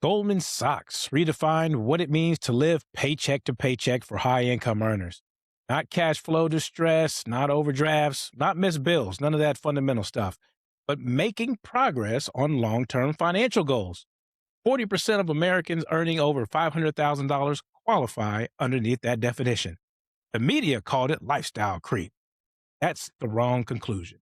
Goldman Sachs redefined what it means to live paycheck to paycheck for high income earners. Not cash flow distress, not overdrafts, not missed bills, none of that fundamental stuff, but making progress on long term financial goals. 40% of Americans earning over $500,000 qualify underneath that definition. The media called it lifestyle creep. That's the wrong conclusion.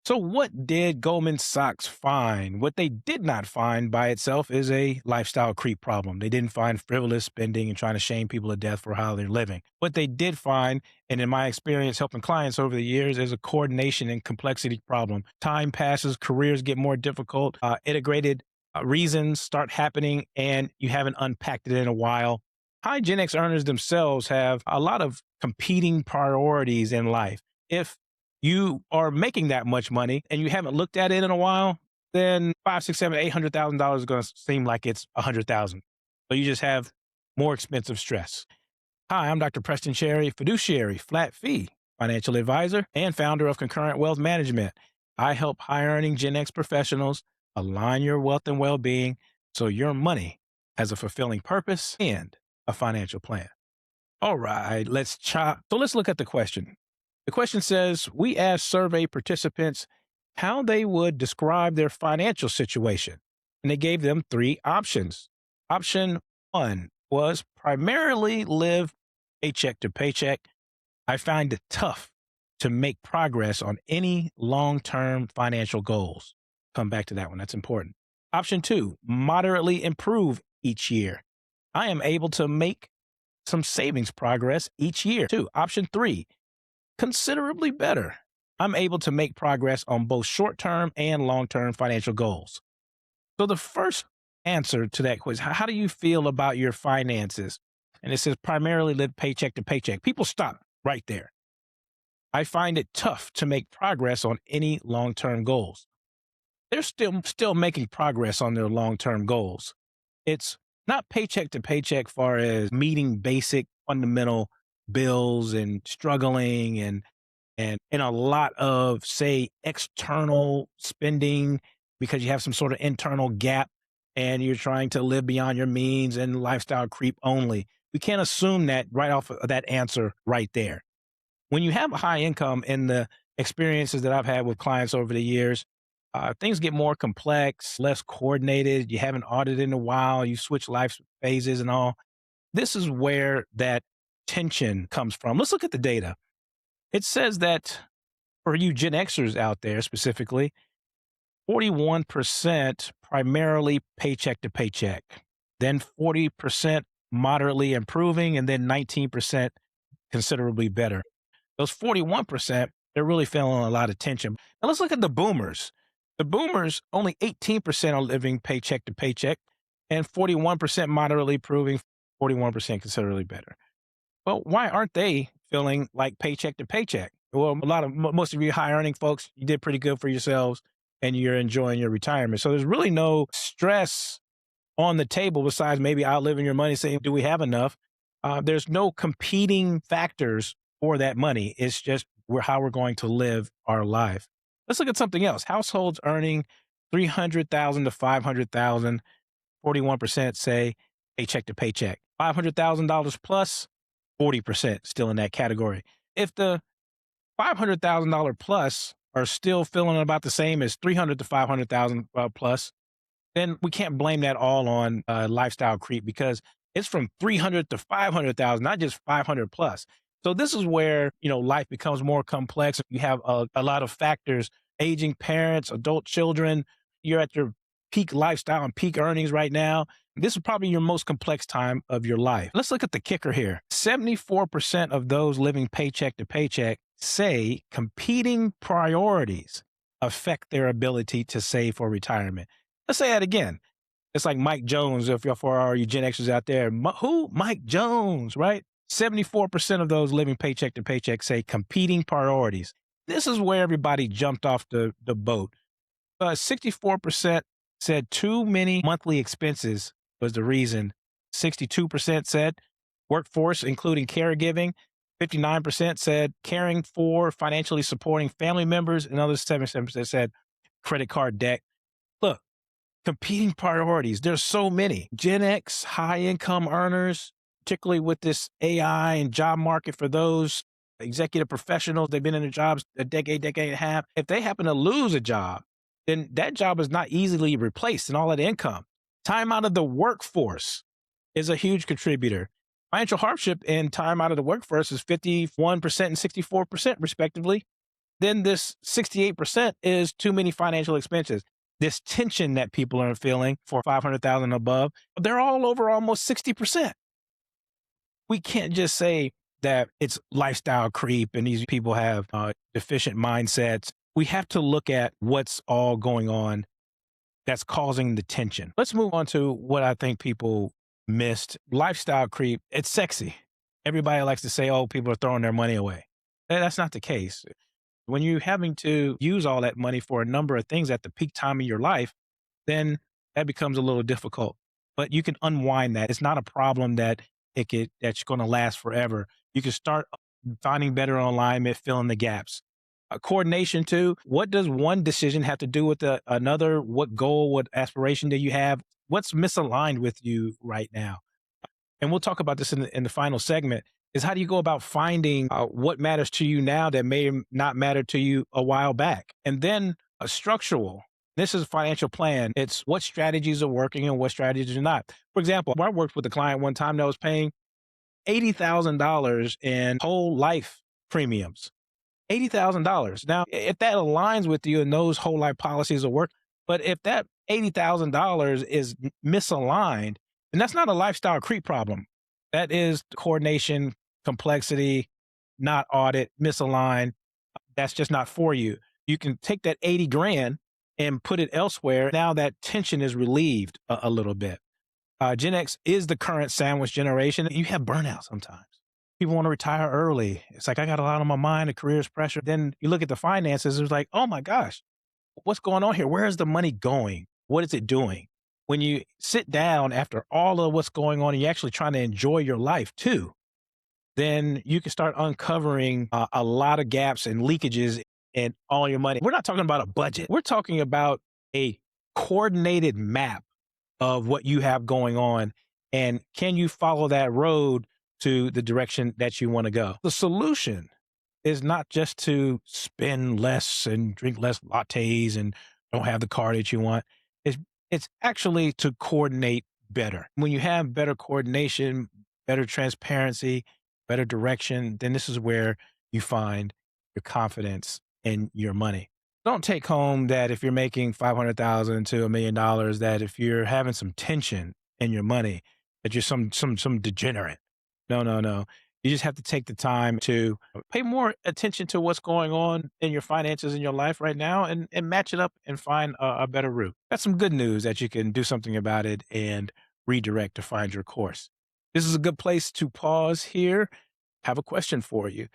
So, what did Goldman Sachs find? What they did not find by itself is a lifestyle creep problem. They didn't find frivolous spending and trying to shame people to death for how they're living. What they did find, and in my experience helping clients over the years, is a coordination and complexity problem. Time passes, careers get more difficult, integrated reasons start happening, and you haven't unpacked it in a while. High Gen X earners themselves have a lot of competing priorities in life. If you are making that much money and you haven't looked at it in a while, then five, six, seven, $800,000 is going to seem like it's 100,000. So you just have more expensive stress. Hi, I'm Dr. Preston Cherry, fiduciary, flat fee financial advisor, and founder of Concurrent Wealth Management. I help high earning Gen X professionals align your wealth and well being so your money has a fulfilling purpose and a financial plan. All right, let's look at the question. The question says, we asked survey participants how they would describe their financial situation, and they gave them three options. Option one was primarily live paycheck to paycheck. I find it tough to make progress on any long-term financial goals. Come back to that one. That's important. Option two, moderately improve each year. I am able to make some savings progress each year. Two, option three, considerably better. I'm able to make progress on both short-term and long-term financial goals. So the first answer to that question, how do you feel about your finances? And it says primarily live paycheck to paycheck. People stop right there. I find it tough to make progress on any long-term goals. They're still making progress on their long-term goals. It's not paycheck to paycheck far as meeting basic fundamental bills and struggling and a lot of, say, external spending because you have some sort of internal gap and you're trying to live beyond your means and lifestyle creep only. We can't assume that right off of that answer right there. When you have a high income, in the experiences that I've had with clients over the years, things get more complex, less coordinated. You haven't audited in a while. You switch life phases and all. This is where that tension comes from. Let's look at the data. It says that for you Gen Xers out there specifically, 41% primarily paycheck to paycheck, then 40% moderately improving, and then 19% considerably better. Those 41%, they're really feeling a lot of tension. Now let's look at the boomers. The boomers, only 18% are living paycheck to paycheck, and 41% moderately improving, 41% considerably better. Well, why aren't they feeling like paycheck to paycheck? Well, most of you high earning folks, you did pretty good for yourselves and you're enjoying your retirement. So there's really no stress on the table besides maybe outliving your money, saying, do we have enough? There's no competing factors for that money. It's just how we're going to live our life. Let's look at something else. Households earning $300,000 to $500,000, 41% say paycheck to paycheck. $500,000 plus, 40% still in that category. If the $500,000 plus are still feeling about the same as 300 to 500,000 plus, then we can't blame that all on lifestyle creep because it's from 300 to 500,000, not just 500 plus. So this is where, life becomes more complex. You have a lot of factors, aging parents, adult children. You're at your peak lifestyle and peak earnings right now. This is probably your most complex time of your life. Let's look at the kicker here. 74% of those living paycheck to paycheck say competing priorities affect their ability to save for retirement. Let's say that again. It's like Mike Jones, for all you Gen Xers out there. Who? Mike Jones, right? 74% of those living paycheck to paycheck say competing priorities. This is where everybody jumped off the boat. 64% said too many monthly expenses was the reason. 62% said workforce, including caregiving. 59% said caring for, financially supporting family members. And others, 77% said credit card debt. Look, Competing priorities. There's so many. Gen X, high income earners, particularly with this AI and job market for those executive professionals, they've been in their jobs a decade, decade and a half. If they happen to lose a job, then that job is not easily replaced in all of the income. Time out of the workforce is a huge contributor. Financial hardship and time out of the workforce is 51% and 64%, respectively. Then this 68% is too many financial expenses. This tension that people are feeling for 500,000 and above, they're all over almost 60%. We can't just say that it's lifestyle creep and these people have deficient mindsets. We have to look at what's all going on that's causing the tension. Let's move on to what I think people missed. Lifestyle creep, it's sexy. Everybody likes to say, oh, people are throwing their money away. That's not the case. When you're having to use all that money for a number of things at the peak time of your life, then that becomes a little difficult. But you can unwind that. It's not a problem that's going to last forever. You can start finding better alignment, filling the gaps. Coordination too. What does one decision have to do with another? What goal, what aspiration do you have? What's misaligned with you right now? And we'll talk about this in the final segment, is how do you go about finding what matters to you now that may not matter to you a while back? And then a structural. This is a financial plan. It's what strategies are working and what strategies are not. For example, I worked with a client one time that was paying $80,000 in whole life premiums. $80,000. Now, if that aligns with you and those whole life policies will work, but if that $80,000 is misaligned, then that's not a lifestyle creep problem. That is coordination, complexity, not audit, misaligned. That's just not for you. You can take that 80 grand and put it elsewhere. Now that tension is relieved a little bit. Gen X is the current sandwich generation. You have burnout sometimes. People want to retire early. It's like, I got a lot on my mind, the career's pressure. Then you look at the finances, it's like, oh my gosh, what's going on here? Where is the money going? What is it doing? When you sit down after all of what's going on and you're actually trying to enjoy your life too, then you can start uncovering a lot of gaps and leakages in all your money. We're not talking about a budget. We're talking about a coordinated map of what you have going on. And can you follow that road to the direction that you want to go? The solution is not just to spend less and drink less lattes and don't have the car that you want. It's, it's actually to coordinate better. When you have better coordination, better transparency, better direction, then this is where you find your confidence in your money. Don't take home that if you're making 500,000 to $1 million, that if you're having some tension in your money, that you're some degenerate. No, no, no. You just have to take the time to pay more attention to what's going on in your finances in your life right now and match it up and find a better route. That's some good news that you can do something about it and redirect to find your course. This is a good place to pause here. Have a question for you.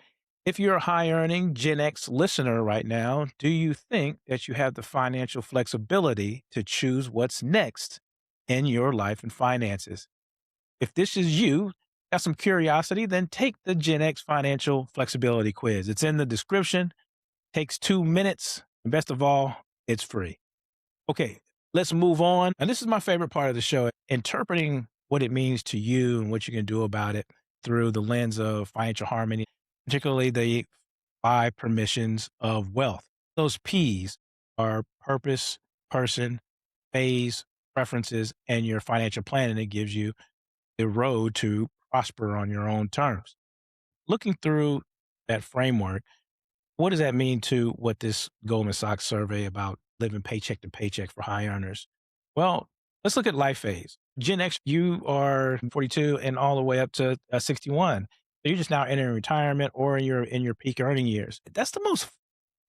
If you're a high earning Gen X listener right now, do you think that you have the financial flexibility to choose what's next in your life and finances? If this is you, got some curiosity, then take the Gen X Financial Flexibility Quiz. It's in the description, takes 2 minutes, and best of all, it's free. Okay, let's move on. And this is my favorite part of the show, interpreting what it means to you and what you can do about it through the lens of financial harmony, particularly the 5 permissions of wealth. Those P's are purpose, person, phase, preferences, and your financial plan, and it gives you the road to prosper on your own terms. Looking through that framework, what does that mean to what this Goldman Sachs survey about living paycheck to paycheck for high earners? Well, let's look at life phase. Gen X, you are 42 and all the way up to 61. So you're just now entering retirement or you're in your peak earning years. That's the most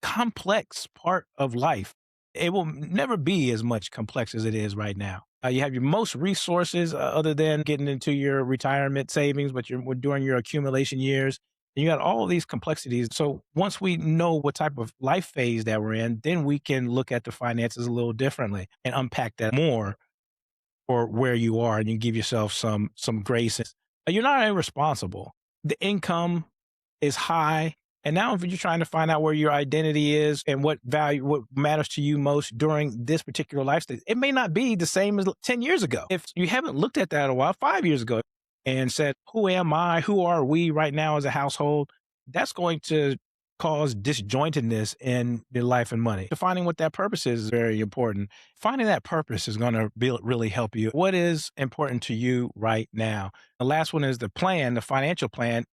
complex part of life. It will never be as much complex as it is right now. You have your most resources other than getting into your retirement savings, but you're during your accumulation years. And you got all of these complexities. So once we know what type of life phase that we're in, then we can look at the finances a little differently and unpack that more for where you are, and you give yourself some grace. You're not irresponsible. The income is high. And now, if you're trying to find out where your identity is and what value, what matters to you most during this particular life stage, it may not be the same as 10 years ago. If you haven't looked at that in a while, 5 years ago, and said, who am I? Who are we right now as a household? That's going to cause disjointedness in your life and money. Defining what that purpose is very important. Finding that purpose is going to really help you. What is important to you right now? The last one is the plan, the financial plan.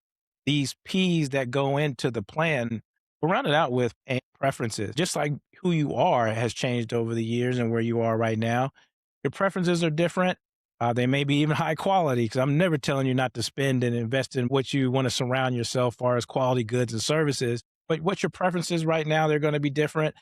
These P's that go into the plan, we'll round it out with preferences. Just like who you are has changed over the years and where you are right now, your preferences are different. They may be even high quality because I'm never telling you not to spend and invest in what you want to surround yourself for as quality goods and services. But what your preferences right now, they're going to be different.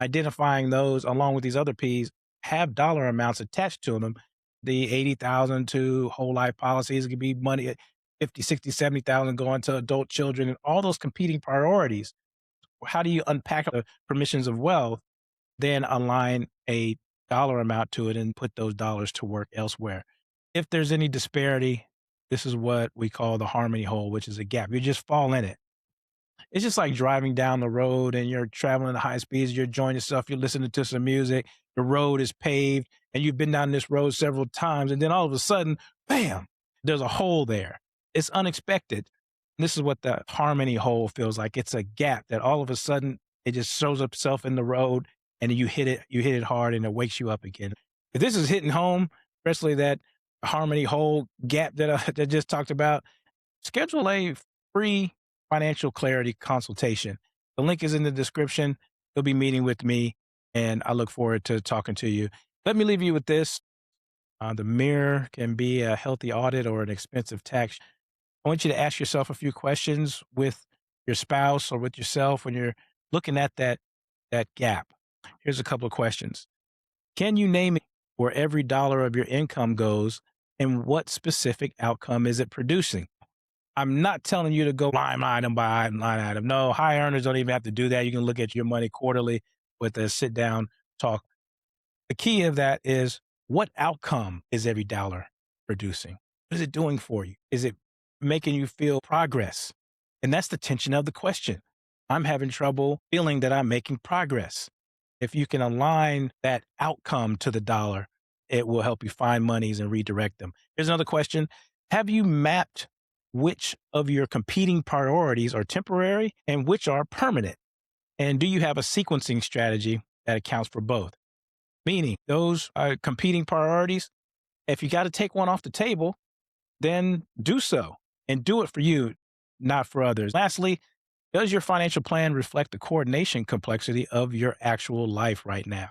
Identifying those along with these other P's have dollar amounts attached to them. The 80,000 to whole life policies, it could be money at 50, 60, 70,000 going to adult children and all those competing priorities. How do you unpack the permissions of wealth, then align a dollar amount to it and put those dollars to work elsewhere? If there's any disparity, this is what we call the harmony hole, which is a gap. You just fall in it. It's just like driving down the road and you're traveling at high speeds, you're enjoying yourself, you're listening to some music, the road is paved, and you've been down this road several times, and then all of a sudden, bam, there's a hole there. It's unexpected. This is what the harmony hole feels like. It's a gap that all of a sudden it just shows up itself in the road and you hit it hard and it wakes you up again. If this is hitting home, especially that harmony hole gap that I just talked about, schedule a free financial clarity consultation. The link is in the description. You'll be meeting with me, and I look forward to talking to you. Let me leave you with this. The mirror can be a healthy audit or an expensive tax. I want you to ask yourself a few questions with your spouse or with yourself when you're looking at that gap. Here's a couple of questions. Can you name where every dollar of your income goes and what specific outcome is it producing? I'm not telling you to go line item by line item. No, high earners don't even have to do that. You can look at your money quarterly with a sit down talk. The key of that is what outcome is every dollar producing? What is it doing for you? Is it making you feel progress? And that's the tension of the question. I'm having trouble feeling that I'm making progress. If you can align that outcome to the dollar, it will help you find monies and redirect them. Here's another question. Have you mapped which of your competing priorities are temporary and which are permanent? And do you have a sequencing strategy that accounts for both? Meaning those competing priorities, if you got to take one off the table, then do so and do it for you, not for others. Lastly, does your financial plan reflect the coordination complexity of your actual life right now?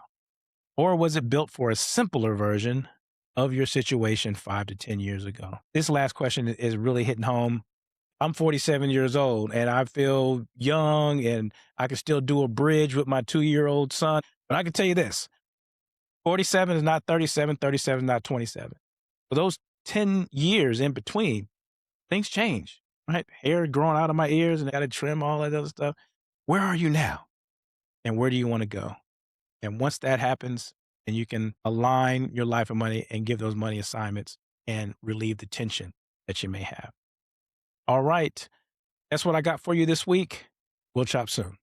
Or was it built for a simpler version of your situation 5 to 10 years ago? This last question is really hitting home. I'm 47 years old and I feel young and I can still do a bridge with my 2-year-old son. But I can tell you this, 47 is not 37, 37 is not 27. For those 10 years in between, things change, right? Hair growing out of my ears and I got to trim all that other stuff. Where are you now? And where do you want to go? And once that happens, then you can align your life and money and give those money assignments and relieve the tension that you may have. All right. That's what I got for you this week. We'll chop soon.